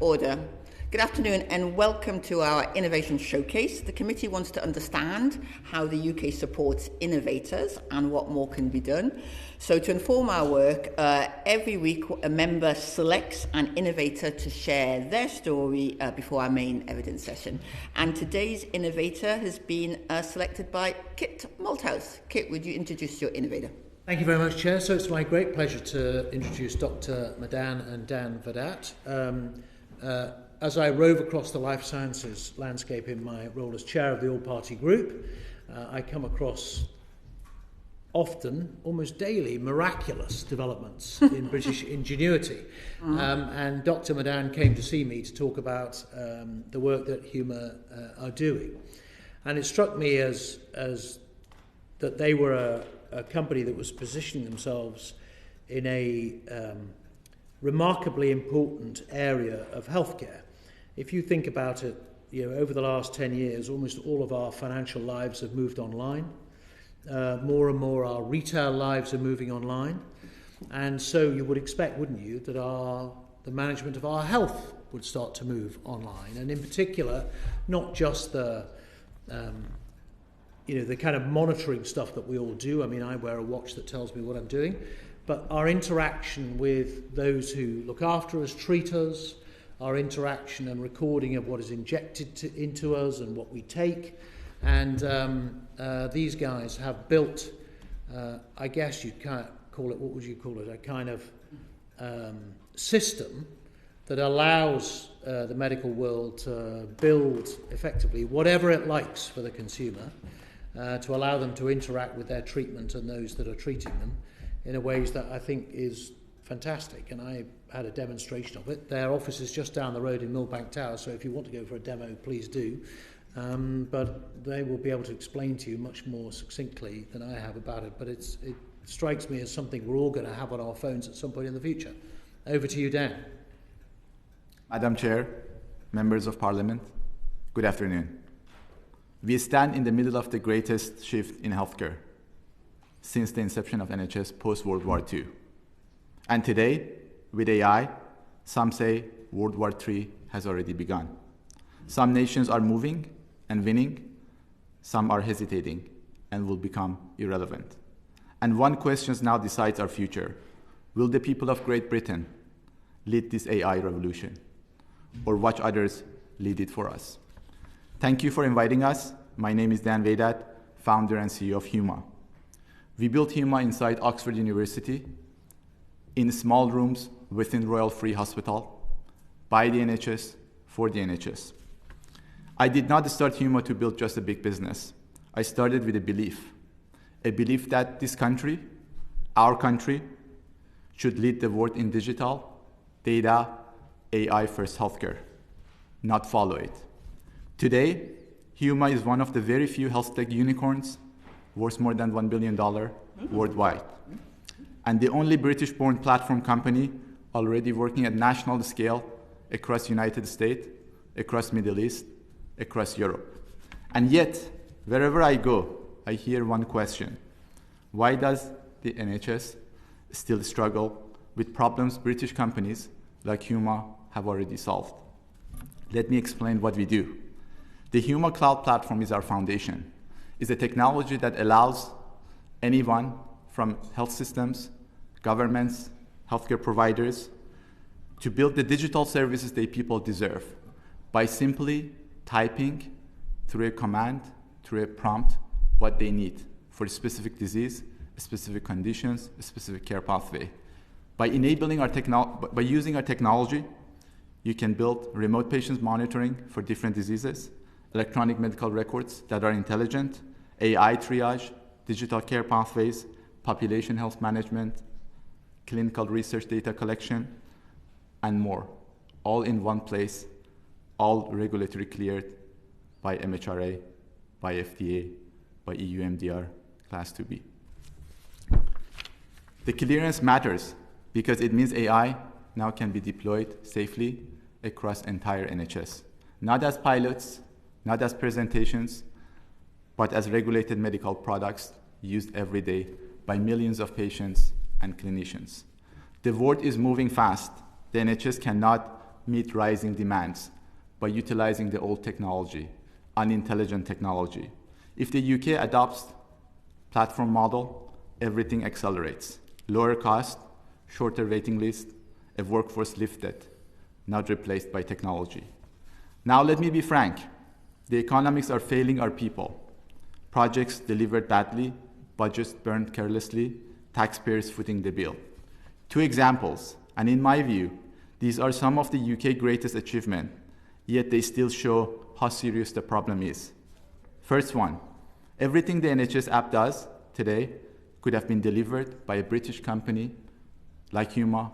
Order. Good afternoon and welcome to our Innovation Showcase. The committee wants to understand how the UK supports innovators and what more can be done. So to inform our work, every week a member selects an innovator to share their story before our main evidence session. And today's innovator has been selected by Kit Malthouse. Kit, would you introduce your innovator? Thank you very much, Chair. So it's my great pleasure to introduce Dr. Madan and Dan Vedat. As I rove across the life sciences landscape in my role as chair of the all-party group, I come across often, almost daily, miraculous developments in British ingenuity. And Dr. Madan came to see me to talk about the work that Humour are doing. And it struck me as that they were a company that was positioning themselves in a remarkably important area of healthcare. If you think about it, over the last 10 years, almost all of our financial lives have moved online. More and more our retail lives are moving online. And so you would expect, wouldn't you, that the management of our health would start to move online. And in particular, not just the kind of monitoring stuff that we all do. I mean, I wear a watch that tells me what I'm doing. But our interaction with those who look after us, treat us, our interaction and recording of what is injected into us and what we take. And these guys have built, I guess you'd kind of call it, what would you call it, a kind of system that allows the medical world to build effectively whatever it likes for the consumer, to allow them to interact with their treatment and those that are treating them in a ways that I think is fantastic. And I had a demonstration of it. Their office is just down the road in Millbank Tower, so if you want to go for a demo, please do. But they will be able to explain to you much more succinctly than I have about it. But it strikes me as something we're all going to have on our phones at some point in the future. Over to you, Dan. Madam Chair, members of Parliament, good afternoon. We stand in the middle of the greatest shift in healthcare since the inception of NHS post-World War II. And today, with AI, some say World War III has already begun. Some nations are moving and winning, some are hesitating and will become irrelevant. And one question now decides our future. Will the people of Great Britain lead this AI revolution, or watch others lead it for us? Thank you for inviting us. My name is Dan Vedat, founder and CEO of Humour. We built Humour inside Oxford University, in small rooms within Royal Free Hospital, by the NHS, for the NHS. I did not start Humour to build just a big business. I started with a belief that this country, our country, should lead the world in digital, data, AI-first healthcare, not follow it. Today, Humour is one of the very few health tech unicorns worth more than $1 billion worldwide, and the only British-born platform company already working at national scale across United States, across Middle East, across Europe. And yet, wherever I go, I hear one question. Why does the NHS still struggle with problems British companies like Humour have already solved? Let me explain what we do. The Humour Cloud Platform is our foundation. It's a technology that allows anyone from health systems, governments, healthcare providers to build the digital services that people deserve by simply typing through a command, through a prompt, what they need for a specific disease, specific conditions, a specific care pathway. By using our technology, you can build remote patient monitoring for different diseases, electronic medical records that are intelligent, AI triage, digital care pathways, population health management, clinical research data collection, and more, all in one place, all regulatory cleared by MHRA, by FDA, by EU MDR, Class 2B. The clearance matters because it means AI now can be deployed safely across entire NHS, not as pilots, not as presentations, but as regulated medical products used every day by millions of patients and clinicians. The world is moving fast. The NHS cannot meet rising demands by utilizing the old technology, unintelligent technology. If the UK adopts platform model, everything accelerates. Lower cost, shorter waiting list, a workforce lifted, not replaced by technology. Now let me be frank. The economics are failing our people. Projects delivered badly, budgets burned carelessly, taxpayers footing the bill. 2 examples, and in my view, these are some of the UK's greatest achievements, yet they still show how serious the problem is. First one, everything the NHS app does today could have been delivered by a British company like Huma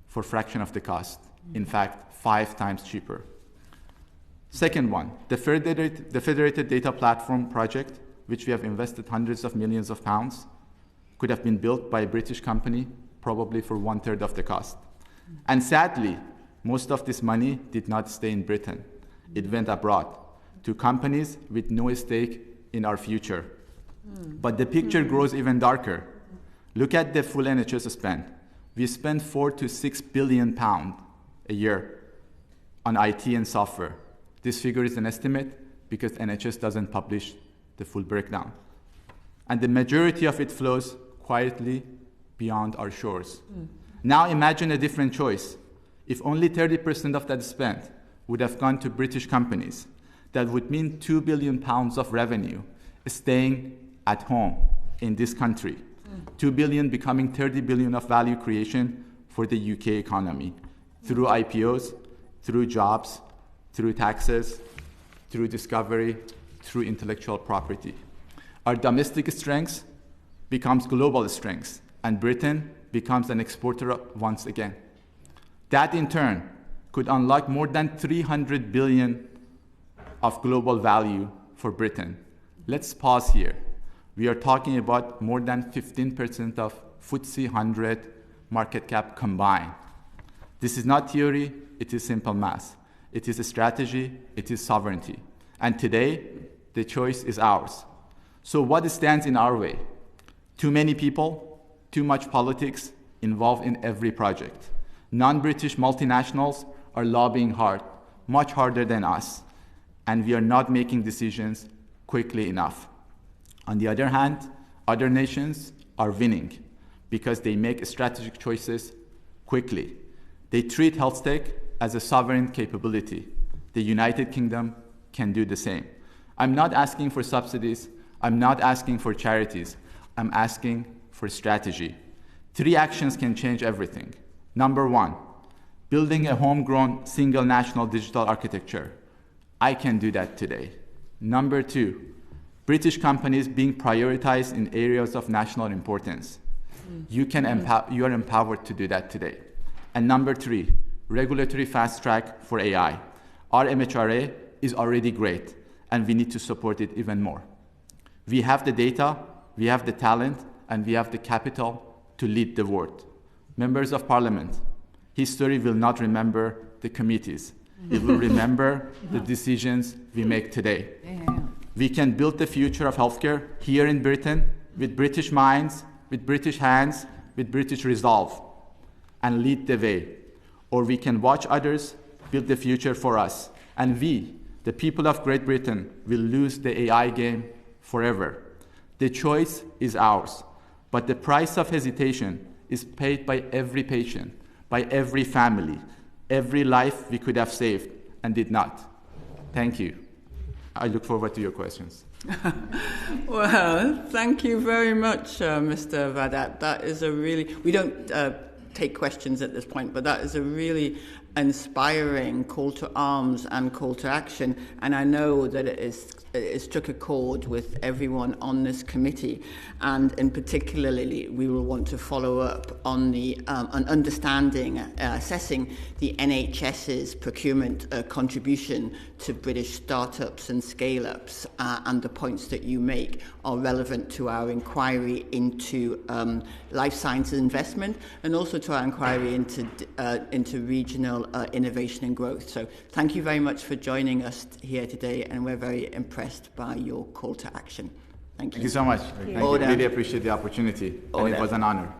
for a fraction of the cost. In fact, 5 times cheaper. Second one, the Federated Data Platform project, which we have invested hundreds of millions of pounds, could have been built by a British company, probably for 1/3 of the cost. And sadly, most of this money did not stay in Britain. It went abroad to companies with no stake in our future. But the picture grows even darker. Look at the full NHS spend. We spend 4 to 6 billion pounds a year on IT and software. This figure is an estimate because NHS doesn't publish the full breakdown. And the majority of it flows quietly beyond our shores. Now imagine a different choice. If only 30% of that spend would have gone to British companies, that would mean 2 billion pounds of revenue staying at home in this country. 2 billion becoming 30 billion of value creation for the UK economy through IPOs, through jobs, through taxes, through discovery, through intellectual property. Our domestic strengths becomes global strengths, and Britain becomes an exporter once again. That in turn could unlock more than 300 billion of global value for Britain. Let's pause here. We are talking about more than 15% of FTSE 100 market cap combined. This is not theory, it is simple math. It is a strategy, it is sovereignty. And today, the choice is ours. So what stands in our way? Too many people, too much politics involved in every project. Non-British multinationals are lobbying hard, much harder than us, and we are not making decisions quickly enough. On the other hand, other nations are winning because they make strategic choices quickly. They treat health tech as a sovereign capability. The United Kingdom can do the same. I'm not asking for subsidies. I'm not asking for charities. I'm asking for strategy. 3 actions can change everything. Number 1, building a homegrown single national digital architecture. I can do that today. Number 2, British companies being prioritized in areas of national importance. You are empowered to do that today. And number 3, regulatory fast track for AI. Our MHRA is already great, and we need to support it even more. We have the data, we have the talent, and we have the capital to lead the world. Members of Parliament, history will not remember the committees. It will remember the decisions we make today. We can build the future of healthcare here in Britain with British minds, with British hands, with British resolve, and lead the way. Or we can watch others build the future for us. And we, the people of Great Britain, will lose the AI game forever. The choice is ours. But the price of hesitation is paid by every patient, by every family, every life we could have saved and did not. Thank you. I look forward to your questions. Well, thank you very much, Mr. Vadat. That is a really, we don't take questions at this point, but that is a really inspiring call to arms and call to action. And I know that it struck a chord with everyone on this committee. And in particularly, we will want to follow up on the on understanding, assessing the NHS's procurement contribution to British startups and scale-ups, and the points that you make are relevant to our inquiry into life sciences investment, and also to our inquiry into regional innovation and growth. So thank you very much for joining us here today, and we're very impressed by your call to action. Thank you. Thank you so much. Thank you. Really appreciate the opportunity, and it was an honor.